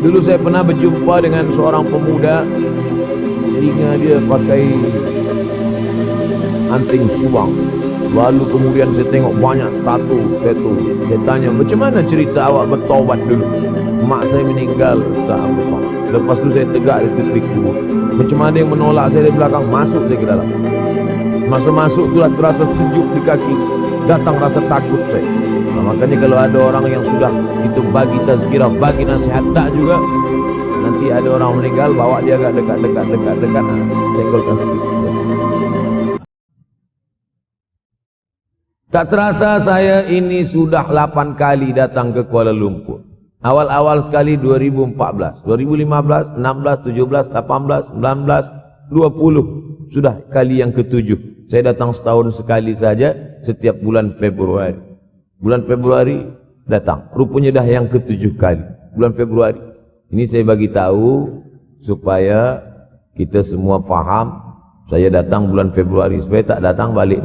Dulu saya pernah berjumpa dengan seorang pemuda, telinga dia pakai anting subang. Lalu kemudian saya tengok banyak tato. Saya tanya, macam mana cerita awak bertaubat dulu? Mak saya meninggal, tak apa. Lepas tu saya tegak di tepi kubur. Macam mana yang menolak saya dari belakang, masuk saya ke dalam. Masa masuk itulah terasa sejuk di kaki, datang rasa takut saya. Nah, makanya kalau ada orang yang sudah itu bagi tazkirah, bagi nasihat tak juga, nanti ada orang meninggal, bawa dia agak dekat, senggolkan sedikit. Tak terasa saya ini sudah 8 kali datang ke Kuala Lumpur. Awal-awal sekali 2014, 2015, 16, 17, 18, 19, 20. Sudah kali yang ke-7. Saya datang setahun sekali saja, setiap bulan Februari. Bulan Februari datang. Rupanya dah yang ke-7 kali. Bulan Februari. Ini saya bagi tahu supaya kita semua faham. Saya datang bulan Februari, supaya tak datang balik.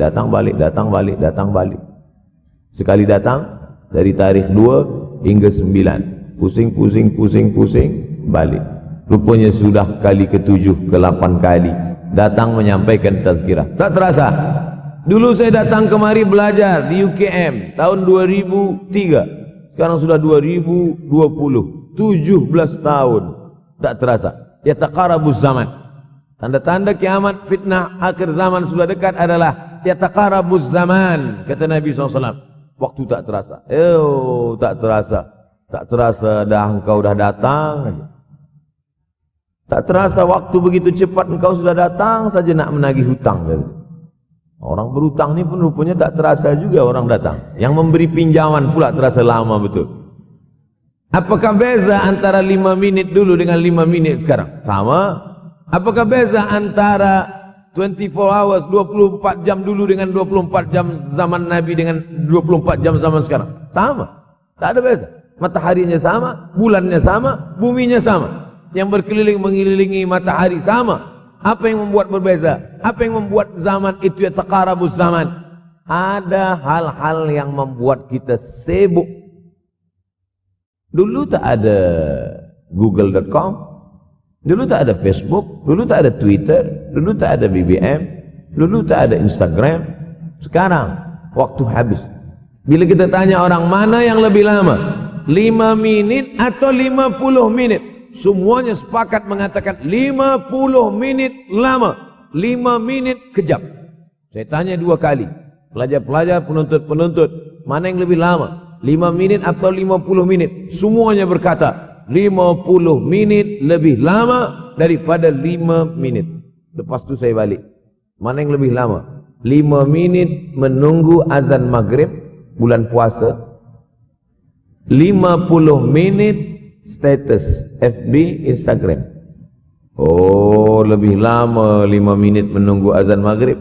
Sekali datang dari tarikh 2 hingga 9. Pusing, balik. Rupanya sudah kali ke-7, ke-8 kali datang menyampaikan tazkirah. Tak terasa. Dulu saya datang kemari belajar di UKM tahun 2003. Sekarang sudah 2020. 17 tahun. Tak terasa. Yataqarabuz zaman. Tanda-tanda kiamat, fitnah akhir zaman sudah dekat adalah yataqarabuz zaman, kata Nabi SAW. Waktu tak terasa. Tak terasa dah engkau dah datang. Tak terasa waktu begitu cepat engkau sudah datang saja nak menagih hutang. Orang berhutang ni pun rupanya tak terasa juga orang datang. Yang memberi pinjaman pula terasa lama betul. Apakah beza antara 5 minit dulu dengan 5 minit sekarang? Sama. Apakah beza antara 24 hours, 24 jam dulu dengan 24 jam zaman Nabi dengan 24 jam zaman sekarang? Sama. Tak ada beza. Mataharinya sama, bulannya sama, buminya sama. Yang berkeliling mengelilingi matahari sama. Apa yang membuat berbeza? Apa yang membuat zaman itu yataqarabuz zaman? Ada hal-hal yang membuat kita sibuk. Dulu tak ada google.com, dulu tak ada Facebook, dulu tak ada Twitter, dulu tak ada BBM, dulu tak ada Instagram. Sekarang waktu habis. Bila kita tanya orang mana yang lebih lama, 5 minit atau 50 minit, semuanya sepakat mengatakan 50 minit lama, 5 minit kejap. Saya tanya 2 kali, pelajar-pelajar, penuntut-penuntut, mana yang lebih lama, 5 minit atau 50 minit? Semuanya berkata 50 minit lebih lama daripada 5 minit. Lepas tu saya balik, mana yang lebih lama? 5 minit menunggu azan maghrib bulan puasa, 50 minit status FB, Instagram. Oh, lebih lama 5 minit menunggu azan maghrib.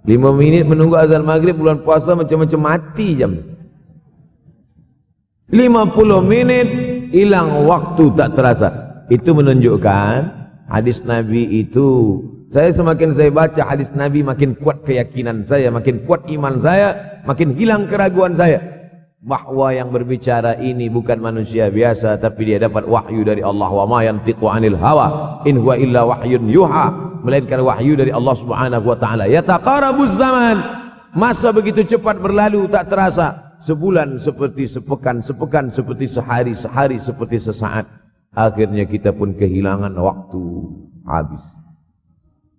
5 minit menunggu azan maghrib bulan puasa macam-macam mati jam. 50 minit hilang waktu tak terasa. Itu menunjukkan hadis Nabi itu. Semakin saya baca hadis Nabi, makin kuat keyakinan saya, makin kuat iman saya, makin hilang keraguan saya bahwa yang berbicara ini bukan manusia biasa, tapi dia dapat wahyu dari Allah. Wa ma yantiqu 'anil hawa in huwa illa wahyun yuha, melainkan wahyu dari Allah Subhanahu wa taala. Yataqarabuz zaman, masa begitu cepat berlalu tak terasa. Sebulan seperti sepekan, sepekan seperti sehari, sehari seperti sesaat. Akhirnya kita pun kehilangan waktu, habis.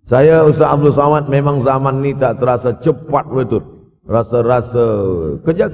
Saya Ustaz Abdul Samad, memang zaman ni tak terasa cepat betul. Rasa-rasa kejap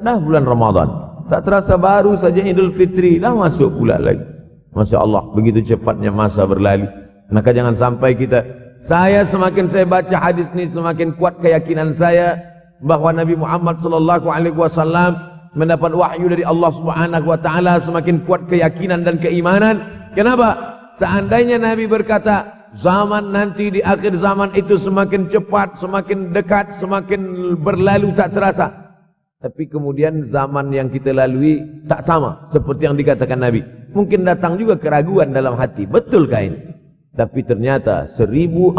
dah bulan Ramadan. Tak terasa baru saja Idul Fitri dah masuk pula lagi. Masya Allah, begitu cepatnya masa berlalu. Maka jangan sampai kita, semakin saya baca hadis ni, semakin kuat keyakinan saya bahwa Nabi Muhammad sallallahu alaihi wasallam mendapat wahyu dari Allah Subhanahu wa taala. Semakin kuat keyakinan dan keimanan. Kenapa? Seandainya Nabi berkata zaman nanti di akhir zaman itu semakin cepat, semakin dekat, semakin berlalu tak terasa, tapi kemudian zaman yang kita lalui tak sama seperti yang dikatakan Nabi. Mungkin datang juga keraguan dalam hati, betulkah ini? Tapi ternyata 1441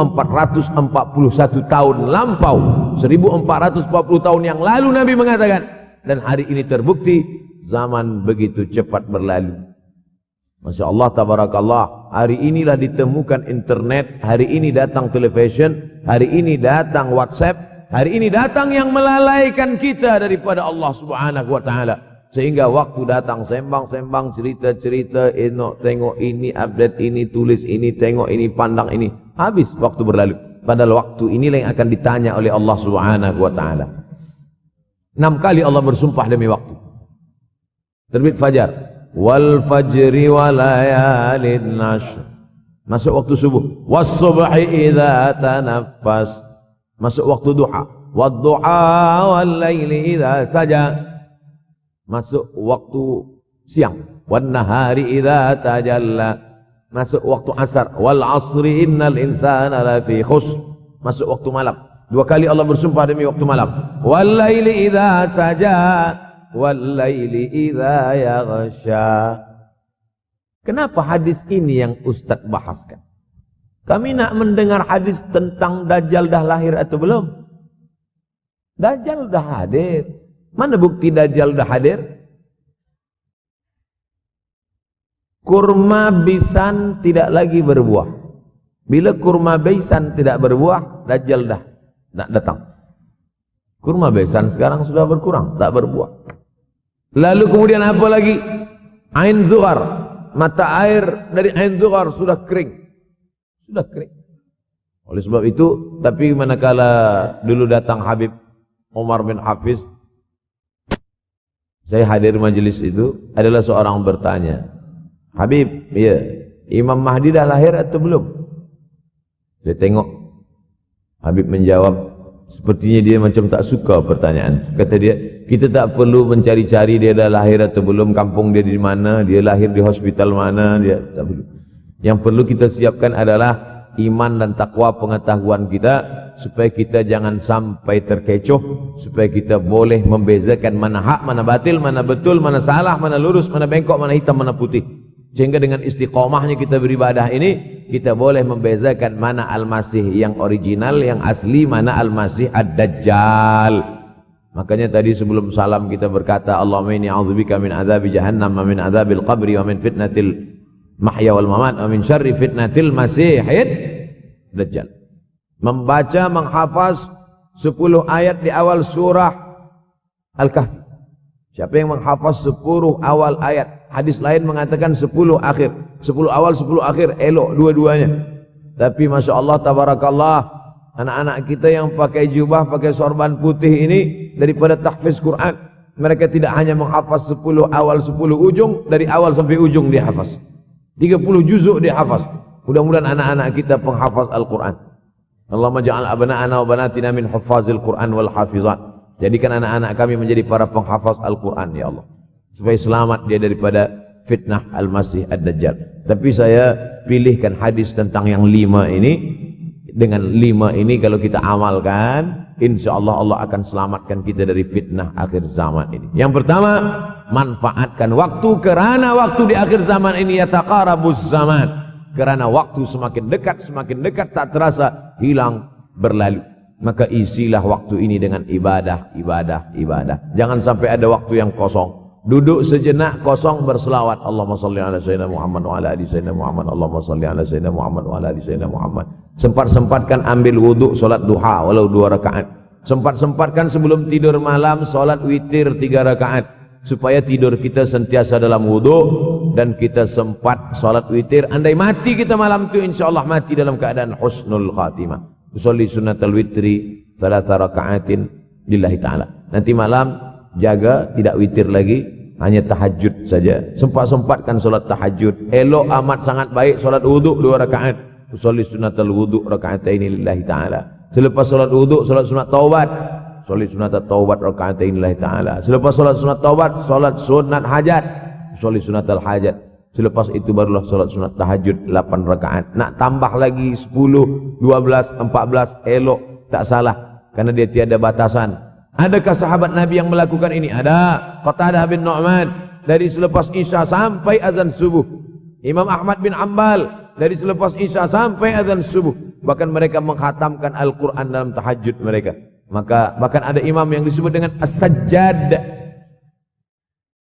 tahun lampau, 1440 tahun yang lalu Nabi mengatakan, dan hari ini terbukti zaman begitu cepat berlalu. Masya Allah, tabarakallah. Hari inilah ditemukan internet, hari ini datang television, hari ini datang WhatsApp, hari ini datang yang melalaikan kita daripada Allah Subhanahu wa ta'ala. Sehingga waktu datang sembang-sembang, cerita-cerita, tengok ini, update ini, tulis ini, tengok ini, pandang ini. Habis waktu berlalu. Padahal waktu inilah yang akan ditanya oleh Allah Subhanahu wa ta'ala. 6 kali Allah bersumpah demi waktu. Terbit fajar. Wal fajri wa layalin nashr. Masuk waktu subuh. Was subhi idza tanaffas. Masuk waktu duha. Wad duha wal laili idza saja. Masuk waktu siang. Wan nahari idza tajalla. Masuk waktu asar. Wal asri innal insana lafi khusr. Masuk waktu malam. 2 kali Allah bersumpah demi waktu malam. Wal laili idza saja. Wal-laili idza yaghsha. Kenapa hadis ini yang Ustaz bahaskan? Kami nak mendengar hadis tentang Dajjal dah lahir atau belum? Dajjal dah hadir. Mana bukti Dajjal dah hadir? Kurma bisan tidak lagi berbuah. Bila kurma bisan tidak berbuah, Dajjal dah nak datang. Kurma bisan sekarang sudah berkurang, tak berbuah. Lalu kemudian apa lagi? Ain Zuhar, mata air dari Ain Zuhar sudah kering. Sudah kering. Oleh sebab itu, tapi manakala dulu datang Habib Umar bin Hafiz, saya hadir majelis itu, adalah seorang bertanya, Habib, ya, Imam Mahdi dah lahir atau belum? Saya tengok, Habib menjawab, sepertinya dia macam tak suka pertanyaan. Kata dia, kita tak perlu mencari-cari dia dah lahir atau belum, kampung dia di mana, dia lahir di hospital mana, dia tak perlu. Yang perlu kita siapkan adalah iman dan takwa pengetahuan kita, supaya kita jangan sampai terkecoh, supaya kita boleh membezakan mana hak, mana batil, mana betul, mana salah, mana lurus, mana bengkok, mana hitam, mana putih. Sehingga dengan istiqomahnya kita beribadah ini, kita boleh membezakan mana Al-Masih yang original, yang asli, mana Al-Masih Ad-Dajjal. Makanya tadi sebelum salam kita berkata, Allahumma inni a'udzubika min azabi jahannam, wa min azabil qabri, wa min fitnatil mahya wal mamat, wa min syarri fitnatil masihid Dajjal. Membaca, menghafaz 10 ayat di awal surah Al-Kahfi. Siapa yang menghafaz 10 awal ayat, hadis lain mengatakan 10 akhir, 10 awal 10 akhir, elok dua-duanya. Tapi Masya Allah, tabarakallah, anak-anak kita yang pakai jubah, pakai sorban putih ini, daripada tahfiz Quran, mereka tidak hanya menghafaz 10 awal 10 ujung, dari awal sampai ujung dia hafaz, 30 juzuk dia hafaz. Mudah-mudahan anak-anak kita penghafaz Al-Quran. Allahumma ja'al abna'ana wa banatina min huffazil Quran wal hafizat. Jadikan anak-anak kami menjadi para penghafaz Al-Quran, ya Allah, supaya selamat dia daripada fitnah Al-Masih Ad-Dajjal. Tapi saya pilihkan hadis tentang yang 5 ini. Dengan 5 ini kalau kita amalkan, insya Allah Allah akan selamatkan kita dari fitnah akhir zaman ini. Yang pertama, manfaatkan waktu, kerana waktu di akhir zaman ini yataqarabuz zaman. Kerana waktu semakin dekat tak terasa, hilang, berlalu. Maka isilah waktu ini dengan ibadah, ibadah, ibadah. Jangan sampai ada waktu yang kosong. Duduk sejenak kosong berselawat. Allahumma salli ala sayyidina Muhammad wa ala ali sayyidina Muhammad. Allahumma salli ala sayyidina Muhammad wa ala ali sayyidina Muhammad. Sempat-sempatkan ambil wuduk, solat duha walau 2 rakaat. Sempat-sempatkan sebelum tidur malam solat witir 3 rakaat, supaya tidur kita sentiasa dalam wuduk dan kita sempat solat witir. Andai mati kita malam itu, insyaallah mati dalam keadaan husnul khatimah. Usolli sunnatal witri 3 rakaatin lillahi ta'ala. Nanti malam jaga tidak witir lagi, hanya tahajud saja. Sempat-sempatkan solat tahajud. Elok amat sangat baik solat wuduk 2 rakaat. Usolli sunnatal wuduk rakaatain lillahi ta'ala. Selepas solat wuduk, solat sunat taubat. Usolli sunnatat taubat rakaatain lillahi ta'ala. Selepas solat sunat taubat, solat sunat hajat. Usolli sunnatal hajat. Selepas itu barulah solat sunat tahajud 8 rakaat. Nak tambah lagi 10, 12, 14, elok, tak salah, karena dia tiada batasan. Adakah sahabat Nabi yang melakukan ini? Ada. Qatadah bin Nu'man, dari selepas Isya sampai azan subuh. Imam Ahmad bin Hanbal, dari selepas Isya sampai azan subuh. Bahkan mereka menghatamkan Al-Quran dalam tahajud mereka. Maka bahkan ada imam yang disebut dengan As-Sajjad,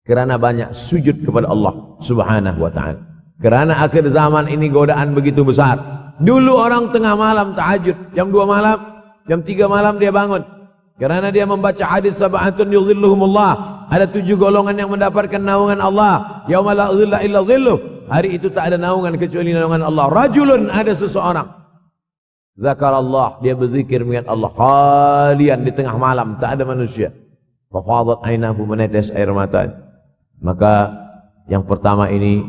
kerana banyak sujud kepada Allah Subhanahu wa ta'ala. Kerana akhir zaman ini godaan begitu besar. Dulu orang tengah malam tahajud, jam 2 malam, jam 3 malam dia bangun. Kerana dia membaca hadis sab'atun yudhilluhumullah. Ada 7 golongan yang mendapatkan naungan Allah. Yauma la dhilla illa dhilluh. Hari itu tak ada naungan kecuali naungan Allah. Rajulun, ada seseorang. Zakarallah, dia berzikir mengingat Allah. Khalian di tengah malam, tak ada manusia. Fafadat ainahu, menetes air mata. Maka yang pertama ini,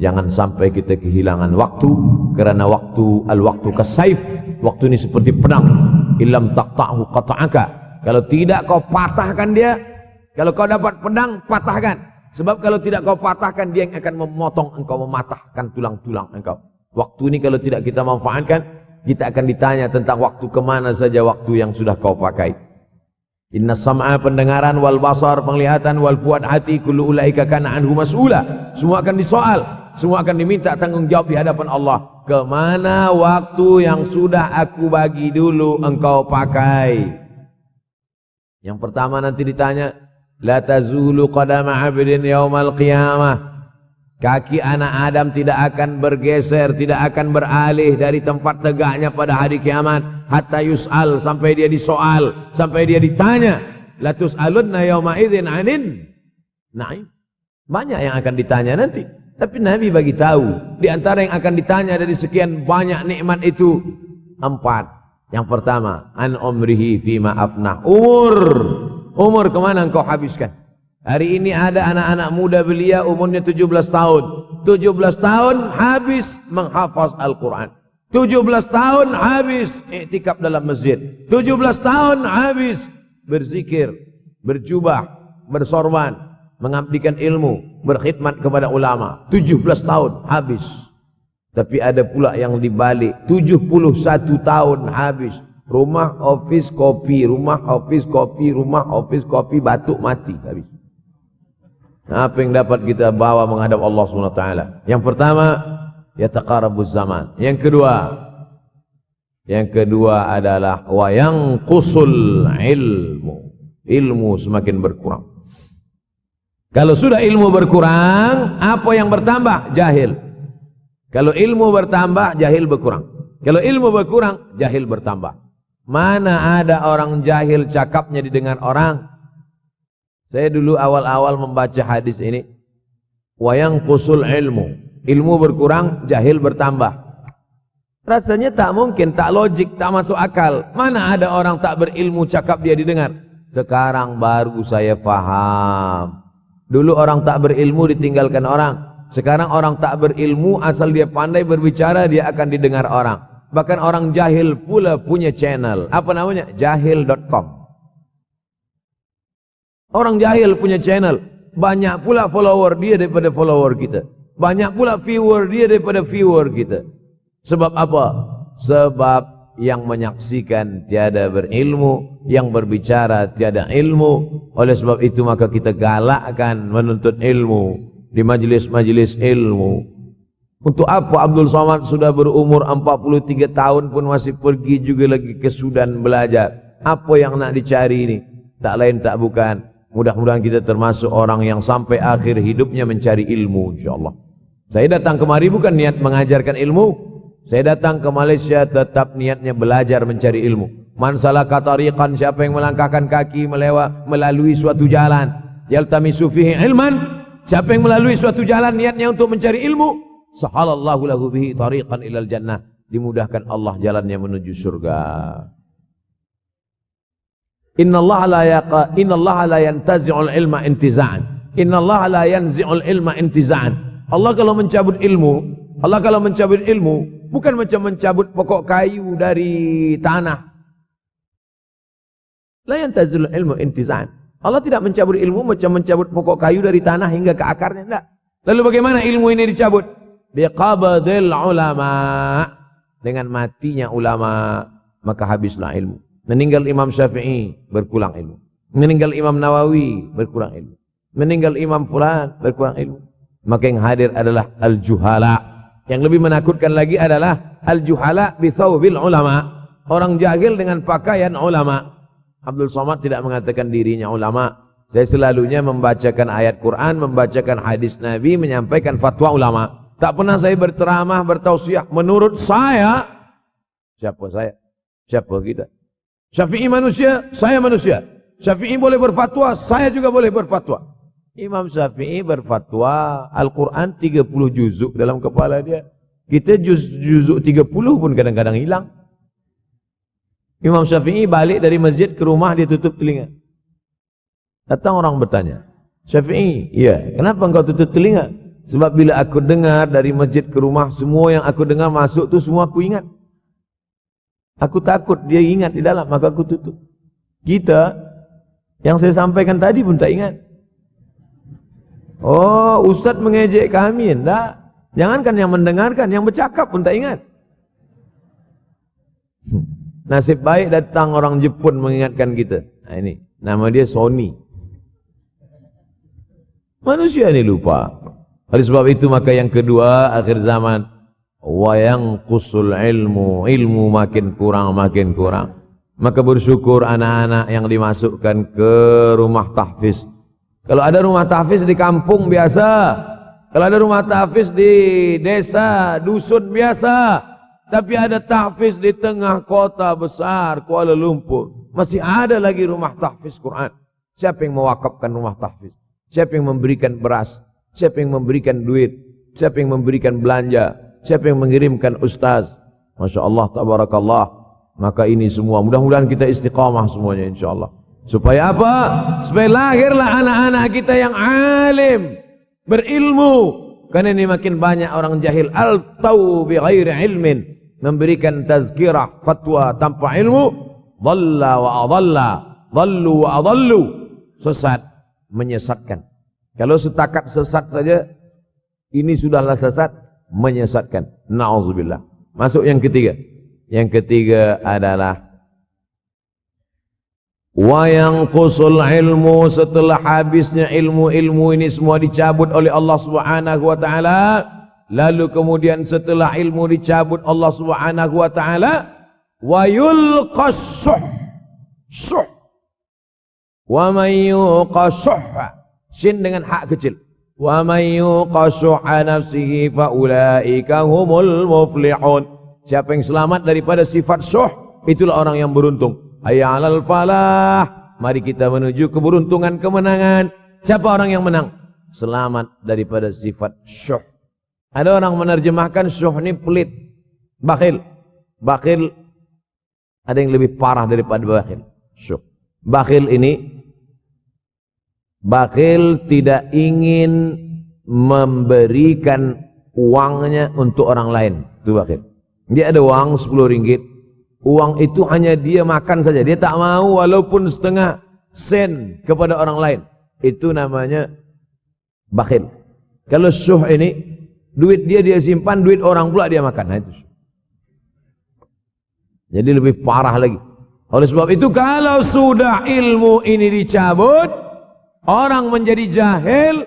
jangan sampai kita kehilangan waktu. Kerana waktu, al-waktu kasaif. Waktu ini seperti pedang. Illam taqta'hu qata'aka. Kalau tidak kau patahkan dia. Kalau kau dapat pedang, patahkan. Sebab kalau tidak kau patahkan, dia yang akan memotong engkau, mematahkan tulang-tulang engkau. Waktu ini kalau tidak kita manfaatkan, kita akan ditanya tentang waktu kemana saja waktu yang sudah kau pakai. Inna sam'a, pendengaran, wal basar, penglihatan, wal fuad, hati, kullu ulaika kana anhu mas'ula. Semua akan disoal, semua akan diminta tanggungjawab di hadapan Allah. Kemana waktu yang sudah aku bagi dulu engkau pakai? Yang pertama nanti ditanya, la tazulu qadama 'abdin yaumal qiyamah. Kaki anak Adam tidak akan bergeser, tidak akan beralih dari tempat tegaknya pada hari kiamat hatta yus'al, sampai dia disoal, sampai dia ditanya. La tus'alunna yauma idzin 'anin na'im. Banyak yang akan ditanya nanti. Tapi Nabi bagi tahu, di antara yang akan ditanya dari sekian banyak nikmat itu 4. Yang pertama, an umrihi fima afnah. Umur kemana engkau habiskan? Hari ini ada anak-anak muda belia umurnya 17 tahun. 17 tahun habis menghafaz Al-Quran. 17 tahun habis iktikaf dalam masjid. 17 tahun habis berzikir, berjubah, bersorban, mengabdikan ilmu, berkhidmat kepada ulama. 17 tahun habis. Tapi ada pula yang dibalik, 71 tahun habis. Rumah, office, kopi, rumah, office, kopi, rumah, office, kopi, batuk, mati habis. Apa yang dapat kita bawa menghadap Allah SWT? Yang pertama, yataqarabuz zaman. Yang kedua adalah wa yanqusul ilmu. Ilmu semakin berkurang. Kalau sudah ilmu berkurang, apa yang bertambah? Jahil. Kalau ilmu bertambah, jahil berkurang. Kalau ilmu berkurang, jahil bertambah. Mana ada orang jahil cakapnya didengar orang? Saya dulu awal-awal membaca hadis ini. Wa yanqusul ilmu. Ilmu berkurang, jahil bertambah. Rasanya tak mungkin, tak logik, tak masuk akal. Mana ada orang tak berilmu cakap dia didengar? Sekarang baru saya faham. Dulu orang tak berilmu ditinggalkan orang. Sekarang orang tak berilmu, asal dia pandai berbicara, dia akan didengar orang. Bahkan orang jahil pula punya channel. Apa namanya? Jahil.com. Orang jahil punya channel. Banyak pula follower dia daripada follower kita. Banyak pula viewer dia daripada viewer kita. Sebab apa? Sebab yang menyaksikan tiada berilmu, yang berbicara tiada ilmu. Oleh sebab itu maka kita galakkan menuntut ilmu di majlis-majlis ilmu. Untuk apa Abdul Somad sudah berumur 43 tahun pun masih pergi juga lagi ke Sudan belajar? Apa yang nak dicari ini? Tak lain tak bukan, mudah-mudahan kita termasuk orang yang sampai akhir hidupnya mencari ilmu, insyaAllah. Saya datang kemari bukan niat mengajarkan ilmu. Saya datang ke Malaysia tetap niatnya belajar mencari ilmu. Man salaka tariqan, siapa yang melangkahkan kaki melalui suatu jalan, yaltamisu fihi ilman, siapa yang melalui suatu jalan niatnya untuk mencari ilmu, sahalallahu lahu bihi tariqan ilal jannah, dimudahkan Allah jalannya menuju surga. Innallaha la yantazi'ul ilma intiza'an. Innallaha la yanzi'ul ilma intiza'an. Allah kalau mencabut ilmu, bukan macam mencabut pokok kayu dari tanah. La yantazi'ul ilmu intiza'an. Allah tidak mencabut ilmu macam mencabut pokok kayu dari tanah hingga ke akarnya, tidak. Lalu bagaimana ilmu ini dicabut? Biqabdil ulama. Dengan matinya ulama, maka habislah ilmu. Meninggal Imam Syafi'i, berkurang ilmu. Meninggal Imam Nawawi, berkurang ilmu. Meninggal Imam Fulan, berkurang ilmu. Maka yang hadir adalah al-juhala. Yang lebih menakutkan lagi adalah al-juhala bithawbil ulama. Orang jahil dengan pakaian ulama. Abdul Somad tidak mengatakan dirinya ulama. Saya selalunya membacakan ayat Quran, membacakan hadis Nabi, menyampaikan fatwa ulama. Tak pernah saya berceramah, bertausiah. Menurut saya, siapa saya? Siapa kita? Syafi'i manusia, saya manusia. Syafi'i boleh berfatwa, saya juga boleh berfatwa. Imam Syafi'i berfatwa, Al-Quran 30 juzuk dalam kepala dia. Kita juzuk 30 pun kadang-kadang hilang. Imam Syafi'i balik dari masjid ke rumah, dia tutup telinga. Datang orang bertanya, Syafi'i, iya, kenapa engkau tutup telinga? Sebab bila aku dengar dari masjid ke rumah, semua yang aku dengar masuk tu semua aku ingat. Aku takut dia ingat di dalam, maka aku tutup. Kita, yang saya sampaikan tadi pun tak ingat. Oh, Ustaz mengejek kami, enggak. Jangankan yang mendengarkan, yang bercakap pun tak ingat. Nasib baik datang orang Jepun mengingatkan kita. Nah ini, nama dia Sony. Manusia ini lupa. Oleh sebab itu maka yang kedua, akhir zaman, wa yanqusul ilmu makin kurang. Maka bersyukur anak-anak yang dimasukkan ke rumah tahfiz. Kalau ada rumah tahfiz di kampung biasa, kalau ada rumah tahfiz di desa, dusun biasa, tapi ada tahfiz di tengah kota besar Kuala Lumpur, masih ada lagi rumah tahfiz Quran. Siapa yang mewakafkan rumah tahfiz? Siapa yang memberikan beras? Siapa yang memberikan duit? Siapa yang memberikan belanja? Siapa yang mengirimkan ustaz? Masya Allah, tabarakallah. Maka ini semua, mudah-mudahan kita istiqamah semuanya insyaAllah. Supaya apa? Supaya lahirlah anak-anak kita yang alim, berilmu. Karena ini makin banyak orang jahil. Al-taw bi ghairi ilmin, memberikan tazkirah, fatwa tanpa ilmu. Dhalla wa adalla, dhallu wa adallu. Sesat, menyesatkan. Kalau setakat sesat saja, ini sudahlah sesat, menyesatkan. Na'udzubillah. Masuk yang ketiga. Yang ketiga adalah wa yanqusul ilmu, setelah habisnya ilmu-ilmu ini semua dicabut oleh Allah Subhanahu wa taala, lalu kemudian setelah ilmu dicabut Allah Subhanahu wa taala, wa yulqas syuh. Wa may yuqashuh, sin dengan hak kecil. Wa may yuqashuh nafsihi fa ulaika humul muflihun. Siapa yang selamat daripada sifat syuh, itulah orang yang beruntung. Hayya 'alal falah, mari kita menuju keberuntungan, kemenangan. Siapa orang yang menang? Selamat daripada sifat syuh. Ada orang menerjemahkan syuh ini pelit, bakhil. Bakhil ada yang lebih parah daripada bakhil. Syuh. Bakhil ini, bakhil tidak ingin memberikan uangnya untuk orang lain. Itu bakhil. Dia ada uang 10 ringgit. Uang itu hanya dia makan saja. Dia tak mau walaupun setengah sen kepada orang lain. Itu namanya bakhil. Kalau syuh ini, duit dia simpan, duit orang pula dia makan. Nah itu syuh. Jadi lebih parah lagi. Oleh sebab itu kalau sudah ilmu ini dicabut, orang menjadi jahil,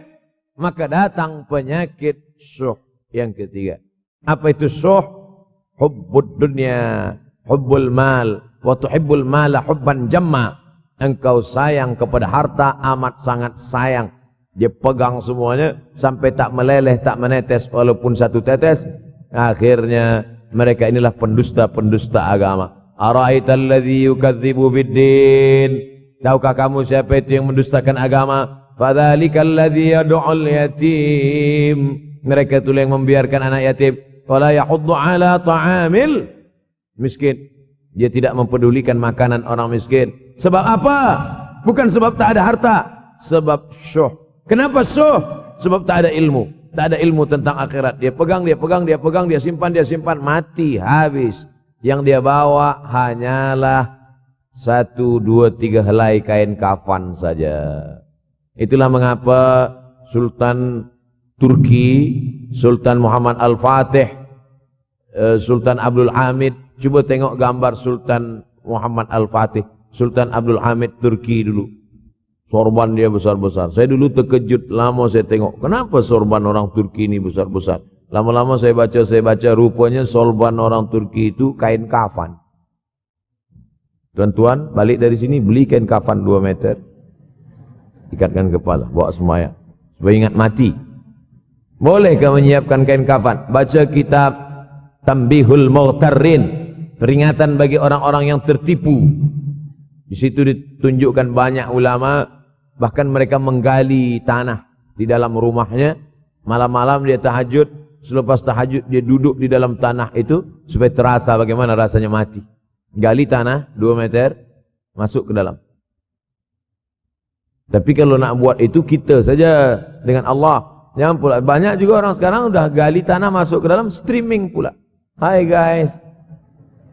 maka datang penyakit syuh yang ketiga. Apa itu syuh? Hubbud dunya, hubbul mal, wa tuhibbul mala hubban jamma. Engkau sayang kepada harta amat sangat sayang. Dia pegang semuanya sampai tak meleleh, tak menetes walaupun satu tetes. Akhirnya mereka inilah pendusta-pendusta agama. Ara'aital ladzi yukadzibu biddin. Tahukah kamu siapa itu yang mendustakan agama? Fadzalikal ladzi yad'ul yatim. Mereka itu yang membiarkan anak yatim. Wala yahuddu ala ta'amil miskin. Dia tidak mempedulikan makanan orang miskin. Sebab apa? Bukan sebab tak ada harta, sebab syuh. Kenapa syuh? Sebab tak ada ilmu. Tak ada ilmu tentang akhirat. Dia pegang, dia simpan, mati, habis. Yang dia bawa hanyalah 1, 2, 3 helai kain kafan saja. Itulah mengapa Sultan Turki, Sultan Muhammad Al-Fatih, Sultan Abdul Hamid. Coba tengok gambar Sultan Muhammad Al-Fatih, Sultan Abdul Hamid Turki dulu. Sorban dia besar-besar. Saya dulu terkejut, lama saya tengok. Kenapa sorban orang Turki ini besar-besar? Lama-lama saya baca, rupanya sorban orang Turki itu kain kafan. Tuan-tuan, balik dari sini beli kain kafan 2 meter. Ikatkan kepala, bawa semayang. Supaya ingat mati. Bolehkah menyiapkan kain kafan? Baca kitab Tambihul Mughtarrin, peringatan bagi orang-orang yang tertipu. Di situ ditunjukkan banyak ulama, bahkan mereka menggali tanah di dalam rumahnya. Malam-malam dia tahajud, selepas tahajud dia duduk di dalam tanah itu supaya terasa bagaimana rasanya mati. Gali tanah 2 meter, masuk ke dalam. Tapi kalau nak buat itu kita saja dengan Allah. Jangan pula, banyak juga orang sekarang udah gali tanah masuk ke dalam, streaming pula. Hai guys,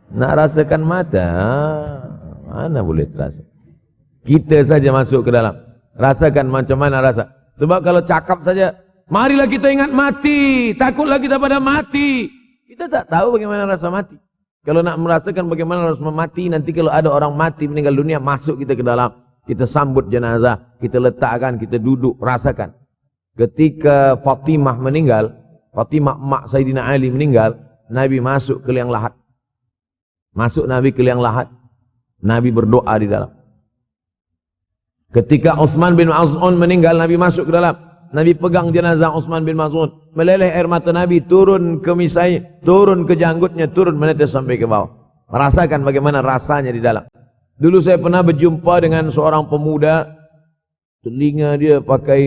nak rasakan mata, mana boleh terasa. Kita saja masuk ke dalam, rasakan macam mana rasa. Sebab kalau cakap saja, marilah kita ingat mati, takutlah kita pada mati, kita tak tahu bagaimana rasa mati. Kalau nak merasakan bagaimana rasa mati, nanti kalau ada orang mati meninggal dunia, masuk kita ke dalam, kita sambut jenazah, kita letakkan, kita duduk, rasakan. Ketika Fatimah meninggal, Fatimah mak Sayyidina Ali meninggal, Nabi masuk ke liang lahat. Masuk Nabi ke liang lahat, Nabi berdoa di dalam. Ketika Utsman bin Maz'un meninggal, Nabi masuk ke dalam. Nabi pegang jenazah Utsman bin Maz'un, meleleh air mata Nabi turun ke misai, turun ke janggutnya, turun menetes sampai ke bawah. Merasakan bagaimana rasanya di dalam. Dulu saya pernah berjumpa dengan seorang pemuda, telinga dia pakai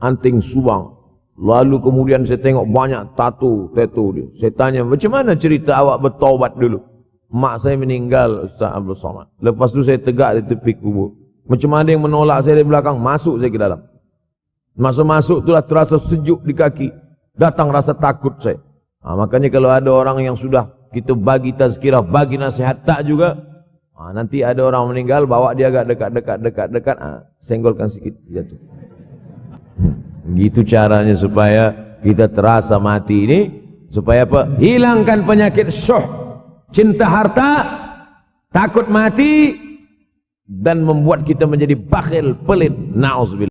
anting subang. Lalu kemudian saya tengok banyak tato dia. Saya tanya, macam mana cerita awak bertaubat dulu? Mak saya meninggal, Ustaz Abdul Somad. Lepas tu saya tegak di tepi kubur. Macam mana yang menolak saya dari belakang, masuk saya ke dalam. Masa masuk itulah terasa sejuk di kaki. Datang rasa takut saya. Makanya kalau ada orang yang sudah kita bagi tazkirah, bagi nasihat, tak juga. Nanti ada orang meninggal, bawa dia agak dekat. Senggolkan sikit, jatuh. Gitu caranya supaya kita terasa mati ini. Supaya apa? Hilangkan penyakit syuh, cinta harta, takut mati, dan membuat kita menjadi bakhil, pelit. Na'udzubillah.